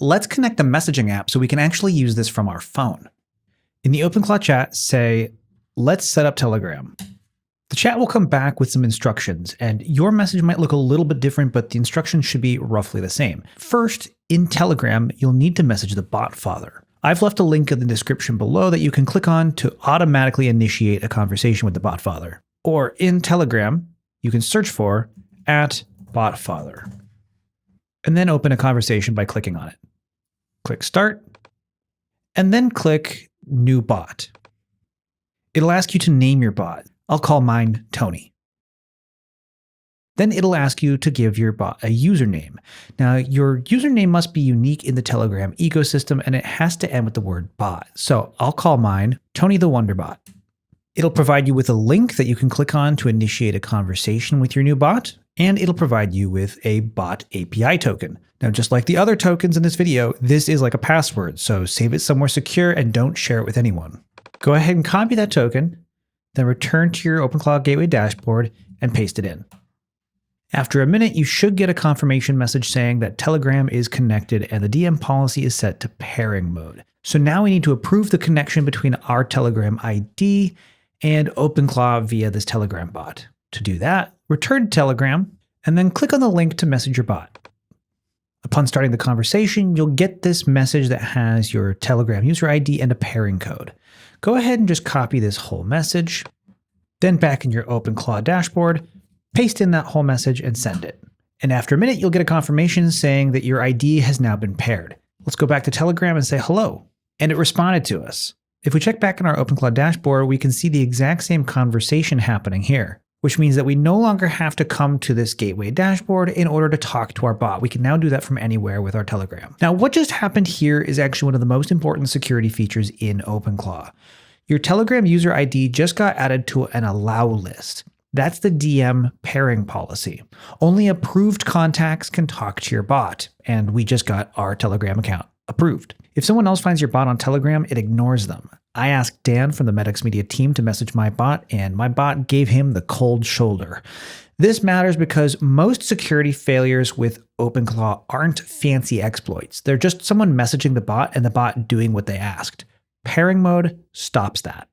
let's connect the messaging app so we can actually use this from our phone. In the OpenClaw chat, say, let's set up Telegram. The chat will come back with some instructions, and your message might look a little bit different, but the instructions should be roughly the same. First, in Telegram, you'll need to message the bot father. I've left a link in the description below that you can click on to automatically initiate a conversation with the bot father. Or in Telegram, you can search for @botfather, and then open a conversation by clicking on it. Click Start, and then click New Bot. It'll ask you to name your bot. I'll call mine Tony. Then it'll ask you to give your bot a username. Now, your username must be unique in the Telegram ecosystem, and it has to end with the word bot. So I'll call mine Tony the Wonderbot. It'll provide you with a link that you can click on to initiate a conversation with your new bot, and it'll provide you with a bot API token. Now, just like the other tokens in this video, this is like a password, so save it somewhere secure and don't share it with anyone. Go ahead and copy that token, then return to your OpenClaw Gateway dashboard and paste it in. After a minute, you should get a confirmation message saying that Telegram is connected and the DM policy is set to pairing mode. So now we need to approve the connection between our Telegram ID and OpenClaw via this Telegram bot. To do that, return to Telegram and then click on the link to message your bot. Upon starting the conversation, you'll get this message that has your Telegram user ID and a pairing code. Go ahead and just copy this whole message. Then back in your OpenClaw dashboard, paste in that whole message and send it. And after a minute, you'll get a confirmation saying that your ID has now been paired. Let's go back to Telegram and say hello. And it responded to us. If we check back in our OpenClaw dashboard, we can see the exact same conversation happening here, which means that we no longer have to come to this gateway dashboard in order to talk to our bot. We can now do that from anywhere with our Telegram. Now, what just happened here is actually one of the most important security features in OpenClaw. Your Telegram user ID just got added to an allow list. That's the DM pairing policy. Only approved contacts can talk to your bot, and we just got our Telegram account approved. If someone else finds your bot on Telegram, it ignores them. I asked Dan from the Medix Media team to message my bot, and my bot gave him the cold shoulder. This matters because most security failures with OpenClaw aren't fancy exploits. They're just someone messaging the bot and the bot doing what they asked. Pairing mode stops that.